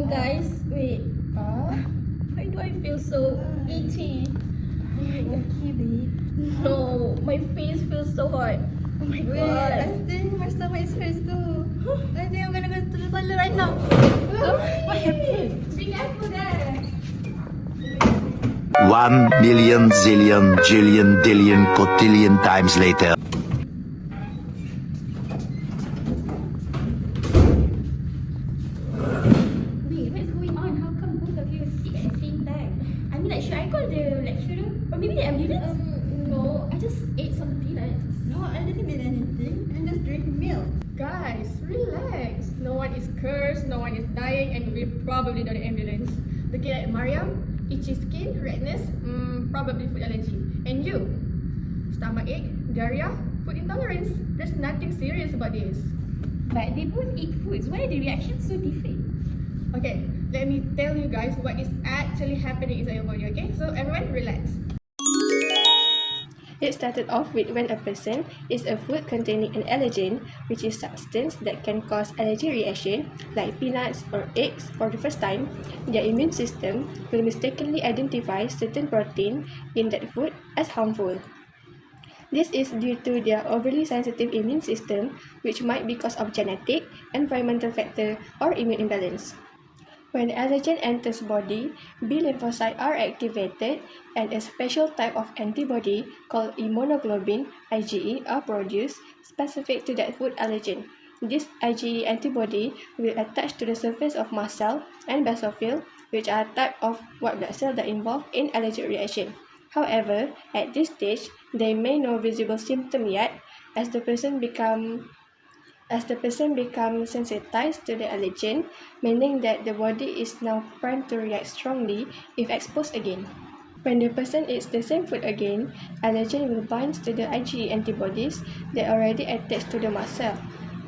Guys, wait. Why do I feel so itchy? Okay, babe. No, my face feels so hot. Oh my Wait, god. I think my stomach is hurts too. I think I'm gonna go to the toilet right now. What happened? Be careful there. 1,000,000 zillion jillion dillion cotillion times later. Wait, what's going on? How come both of you are sick at the same time? I mean, like, should I call the lecturer? Or maybe the ambulance? No, I just ate some peanuts. No, I didn't eat anything. I'm just drinking milk. Guys, relax. No one is cursed, no one is dying, and we'll probably not the ambulance. Looking at Mariam, itchy skin, redness, probably food allergy. And you, stomachache, diarrhea, food intolerance. There's nothing serious about this. But they both eat foods. Why are the reactions so different? Okay, let me tell you guys what is actually happening inside your body, okay? So everyone relax. It started off with when a person eats a food containing an allergen, which is substance that can cause allergy reaction, like peanuts or eggs, for the first time. Their immune system will mistakenly identify certain protein in that food as harmful. This is due to their overly sensitive immune system, which might be because of genetic, environmental factor, or immune imbalance. When the allergen enters body, B lymphocytes are activated and a special type of antibody called immunoglobulin IgE are produced specific to that food allergen. This IgE antibody will attach to the surface of mast cell and basophil, which are type of white blood cells that involve in allergic reaction. However, at this stage, there may no visible symptom yet as the person becomes sensitized to the allergen, meaning that the body is now primed to react strongly if exposed again. When the person eats the same food again, allergen will bind to the IgE antibodies that already attached to the mast cell.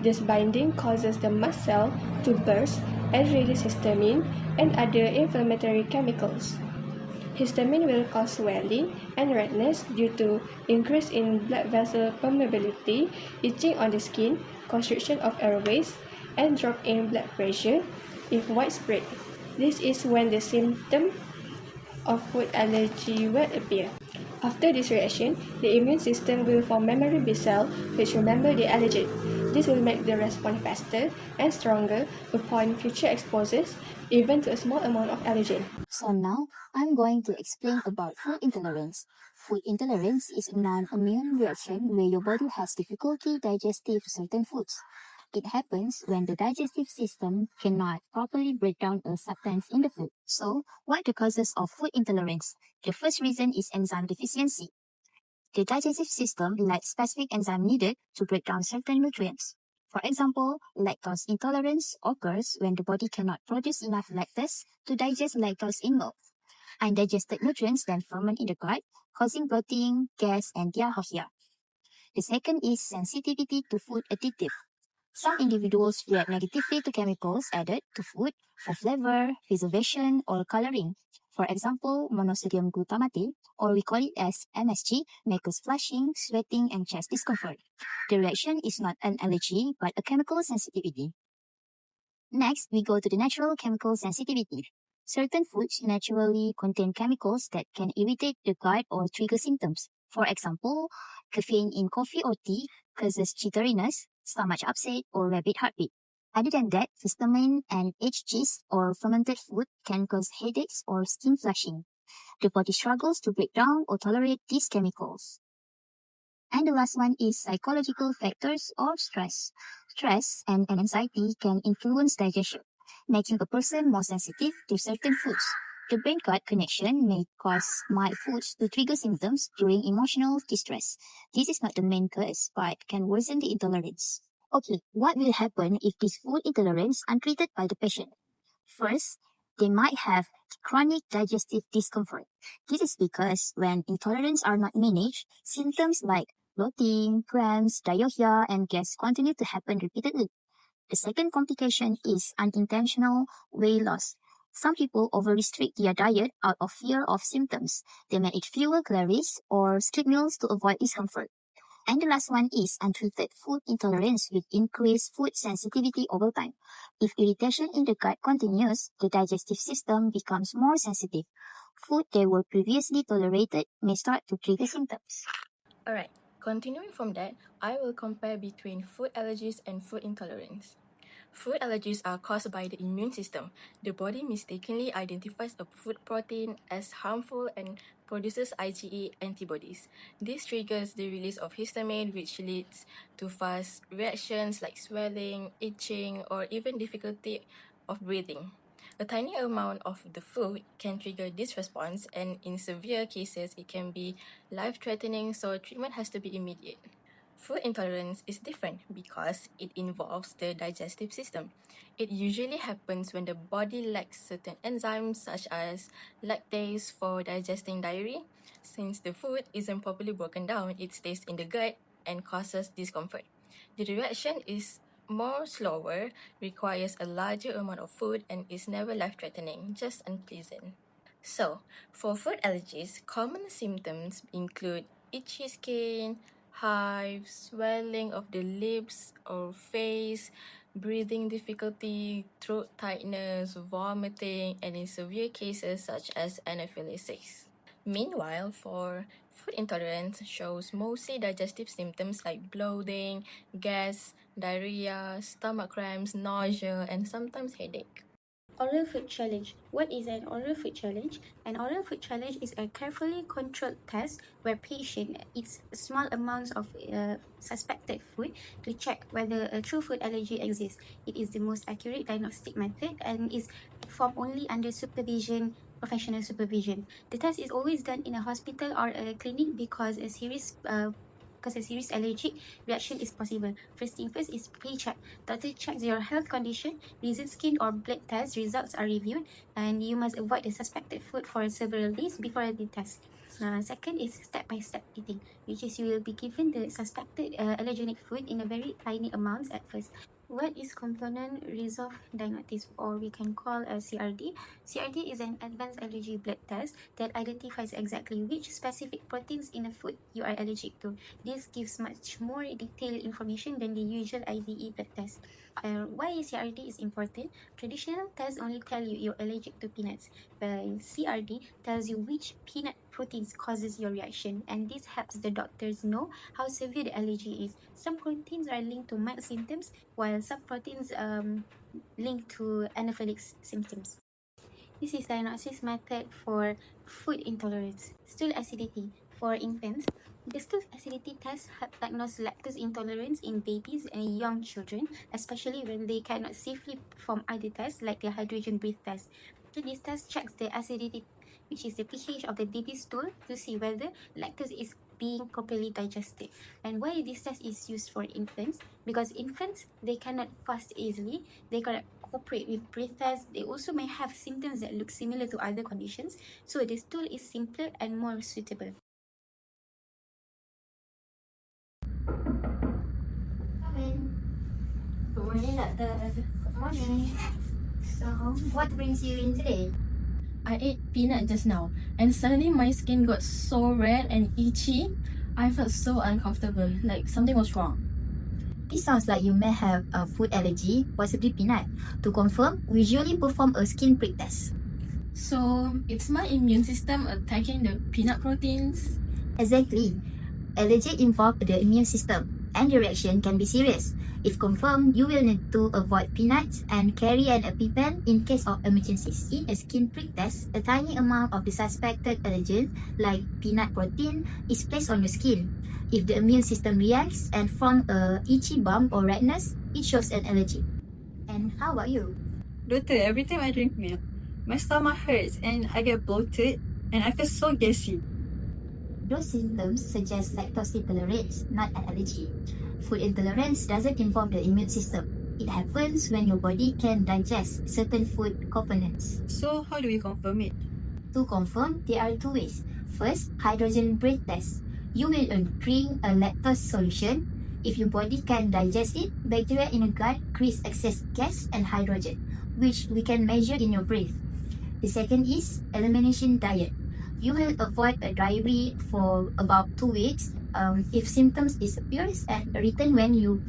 This binding causes the mast cell to burst and release histamine and other inflammatory chemicals. Histamine will cause swelling and redness due to increase in blood vessel permeability, itching on the skin, constriction of airways, and drop in blood pressure if widespread. This is when the symptom of food allergy will appear. After this reaction, the immune system will form memory B cell which remember the allergen. This will make the response faster and stronger upon future exposures, even to a small amount of allergen. So now, I'm going to explain about food intolerance. Food intolerance is a non-immune reaction where your body has difficulty digesting certain foods. It happens when the digestive system cannot properly break down a substance in the food. So, what are the causes of food intolerance? The first reason is enzyme deficiency. The digestive system lacks specific enzyme needed to break down certain nutrients. For example, lactose intolerance occurs when the body cannot produce enough lactase to digest lactose in milk. Undigested nutrients then ferment in the gut, causing bloating, gas, and diarrhea. The second is sensitivity to food additive. Some individuals react negatively to chemicals added to food for flavor, preservation, or coloring. For example, monosodium glutamate, or we call it as MSG, may cause flushing, sweating, and chest discomfort. The reaction is not an allergy, but a chemical sensitivity. Next, we go to the natural chemical sensitivity. Certain foods naturally contain chemicals that can irritate the gut or trigger symptoms. For example, caffeine in coffee or tea causes jitteriness, stomach upset, or rapid heartbeat. Other than that, histamine and cheese or fermented food can cause headaches or skin flushing. The body struggles to break down or tolerate these chemicals. And the last one is psychological factors or stress. Stress and anxiety can influence digestion, making a person more sensitive to certain foods. The brain-gut connection may cause mild foods to trigger symptoms during emotional distress. This is not the main cause, but can worsen the intolerance. Okay, what will happen if this food intolerance untreated by the patient? First, they might have chronic digestive discomfort. This is because when intolerance are not managed, symptoms like bloating, cramps, diarrhea, and gas continue to happen repeatedly. The second complication is unintentional weight loss. Some people over-restrict their diet out of fear of symptoms. They may eat fewer calories or skip meals to avoid discomfort. And the last one is untreated food intolerance with increased food sensitivity over time. If irritation in the gut continues, the digestive system becomes more sensitive. Food that were previously tolerated may start to trigger symptoms. Alright, continuing from that, I will compare between food allergies and food intolerance. Food allergies are caused by the immune system. The body mistakenly identifies a food protein as harmful and produces IgE antibodies. This triggers the release of histamine, which leads to fast reactions like swelling, itching, or even difficulty of breathing. A tiny amount of the food can trigger this response, and in severe cases, it can be life-threatening, so treatment has to be immediate. Food intolerance is different because it involves the digestive system. It usually happens when the body lacks certain enzymes such as lactase for digesting dairy. Since the food isn't properly broken down, it stays in the gut and causes discomfort. The reaction is more slower, requires a larger amount of food, and is never life-threatening, just unpleasant. So, for food allergies, common symptoms include itchy skin, hives, swelling of the lips or face, breathing difficulty, throat tightness, vomiting, and in severe cases such as anaphylaxis. Meanwhile, for food intolerance shows mostly digestive symptoms like bloating, gas, diarrhea, stomach cramps, nausea, and sometimes headache. Oral food challenge. What is an oral food challenge? An oral food challenge is a carefully controlled test where patient eats small amounts of suspected food to check whether a true food allergy exists. It is the most accurate diagnostic method and is performed only under professional supervision. The test is always done in a hospital or a clinic because a serious allergic reaction is possible. First thing first is pre-check. Doctor checks your health condition, recent skin or blood test results are reviewed, and you must avoid the suspected food for several days before the test. Second is step-by-step eating, which is you will be given the suspected allergenic food in a very tiny amounts at first. What is component resolved diagnosis, or we can call a CRD? CRD is an advanced allergy blood test that identifies exactly which specific proteins in a food you are allergic to. This gives much more detailed information than the usual IgE blood test. Why CRD is important? Traditional tests only tell you you're allergic to peanuts, but CRD tells you which peanut proteins causes your reaction, and this helps the doctors know how severe the allergy is. Some proteins are linked to mild symptoms, while some proteins linked to anaphylaxis symptoms. This is diagnosis method for food intolerance. Stool acidity. For infants, the stool acidity test help diagnose lactose intolerance in babies and young children, especially when they cannot safely perform other tests like the hydrogen breath test. So this test checks the acidity, which is the pH of the baby's stool, to see whether lactose is being properly digested. And why this test is used for infants? Because infants, they cannot fast easily, they cannot cooperate with breath tests, they also may have symptoms that look similar to other conditions, so this tool is simpler and more suitable. Good morning, doctor. Good morning. So, what brings you in today? I ate peanut just now, and suddenly my skin got so red and itchy. I felt so uncomfortable, like something was wrong. It sounds like you may have a food allergy, possibly peanut. To confirm, we usually perform a skin prick test. So, it's my immune system attacking the peanut proteins? Exactly. Allergy involves the immune system, and the reaction can be serious. If confirmed, you will need to avoid peanuts and carry an EpiPen in case of emergencies. In a skin prick test, a tiny amount of the suspected allergen, like peanut protein, is placed on your skin. If the immune system reacts and forms a itchy bump or redness, it shows an allergy. And how about you? Doctor, every time I drink milk, my stomach hurts and I get bloated and I feel so gassy. Those symptoms suggest lactose intolerance, not an allergy. Food intolerance doesn't involve the immune system. It happens when your body can digest certain food components. So, how do we confirm it? To confirm, there are two ways. First, hydrogen breath test. You will drink a lactose solution. If your body can digest it, bacteria in your gut creates excess gas and hydrogen, which we can measure in your breath. The second is elimination diet. You will avoid a dairy for about 2 weeks. If symptoms disappears and return when you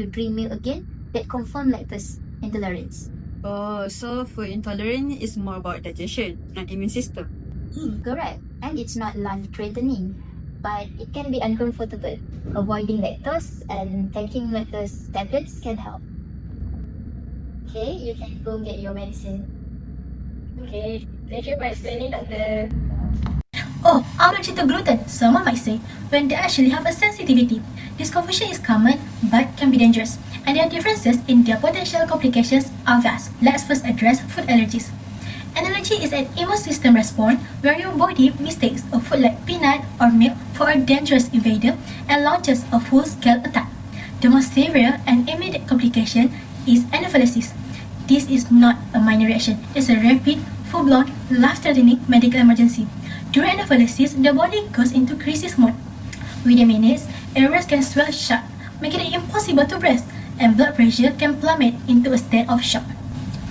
drink milk again, that confirm lactose intolerance. Oh, so food intolerance is more about digestion, not immune system. Correct. And it's not life-threatening, but it can be uncomfortable. Avoiding lactose and taking lactose tablets can help. Okay, you can go get your medicine. Okay, thank you for explaining, doctor. Oh, allergy to gluten, someone might say, when they actually have a sensitivity. This confusion is common but can be dangerous, and their differences in their potential complications are vast. Let's first address food allergies. An allergy is an immune system response where your body mistakes a food like peanut or milk for a dangerous invader and launches a full-scale attack. The most severe and immediate complication is anaphylaxis. This is not a minor reaction, it's a rapid, full-blown, life-threatening medical emergency. During anaphylaxis, the body goes into crisis mode. Within minutes, areas can swell shut, making it impossible to breathe, and blood pressure can plummet into a state of shock.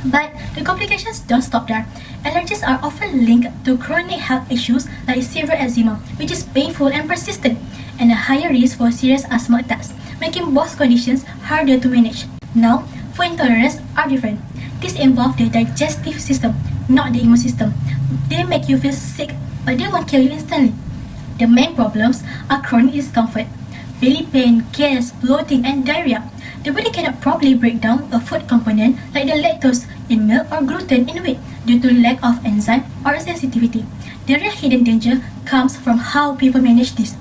But the complications don't stop there. Allergies are often linked to chronic health issues like severe eczema, which is painful and persistent, and a higher risk for serious asthma attacks, making both conditions harder to manage. Now, food intolerances are different. These involve the digestive system, not the immune system. They make you feel sick, but they won't kill you instantly. The main problems are chronic discomfort, belly pain, gas, bloating, and diarrhea. The body cannot properly break down a food component like the lactose in milk or gluten in wheat due to lack of enzyme or sensitivity. The real hidden danger comes from how people manage this.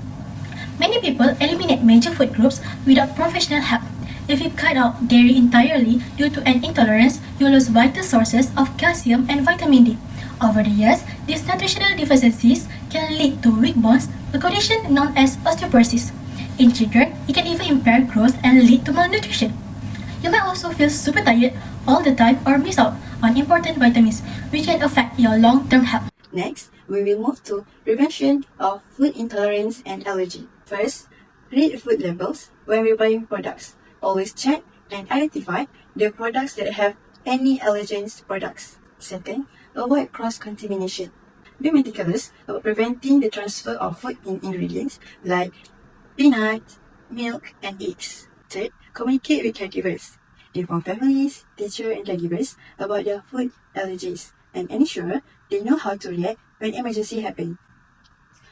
Many people eliminate major food groups without professional help. If you cut out dairy entirely due to an intolerance, you lose vital sources of calcium and vitamin D. Over the years, these nutritional deficiencies can lead to weak bones, a condition known as osteoporosis. In children, it can even impair growth and lead to malnutrition. You might also feel super tired all the time or miss out on important vitamins, which can affect your long-term health. Next, we will move to prevention of food intolerance and allergy. First, read food labels when we're buying products. Always check and identify the products that have any allergens products. Second, avoid cross-contamination. Be meticulous about preventing the transfer of food ingredients like peanuts, milk, and eggs. Third, communicate with caregivers. Inform families, teachers, and caregivers about their food allergies and ensure they know how to react when emergency happens.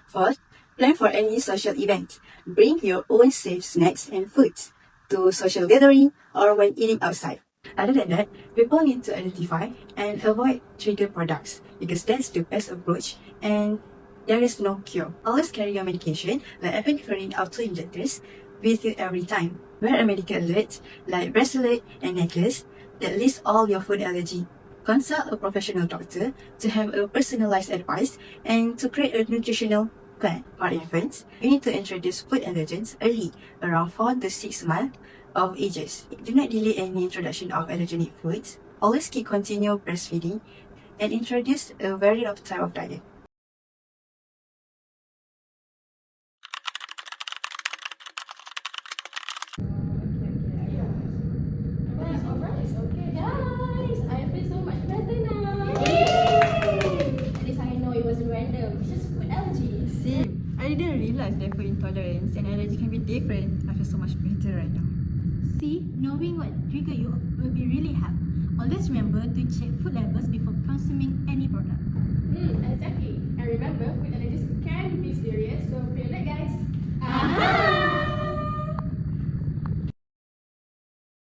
Fourth, plan for any social event. Bring your own safe snacks and foods to social gathering or when eating outside. Other than that, people need to identify and avoid trigger products because that's the best approach and there is no cure. Always carry your medication like epinephrine auto-injectors with you every time. Wear a medical alert like bracelet and necklace that lists all your food allergy. Consult a professional doctor to have a personalized advice and to create a nutritional plan. For infants, you need to introduce food allergens early, around 4 to 6 months of ages. Do not delay any introduction of allergenic foods. Always keep continue breastfeeding and introduce a variety of type of diet. Guys, I feel so much better now. At least I know it wasn't random. It's just food allergies. Same. I didn't realize that food intolerance and allergy can be different. I feel so much better right now. See, knowing what trigger you will be really help. Always remember to check food labels before consuming any product. Exactly. And remember, food allergies can be serious, so be alert, guys.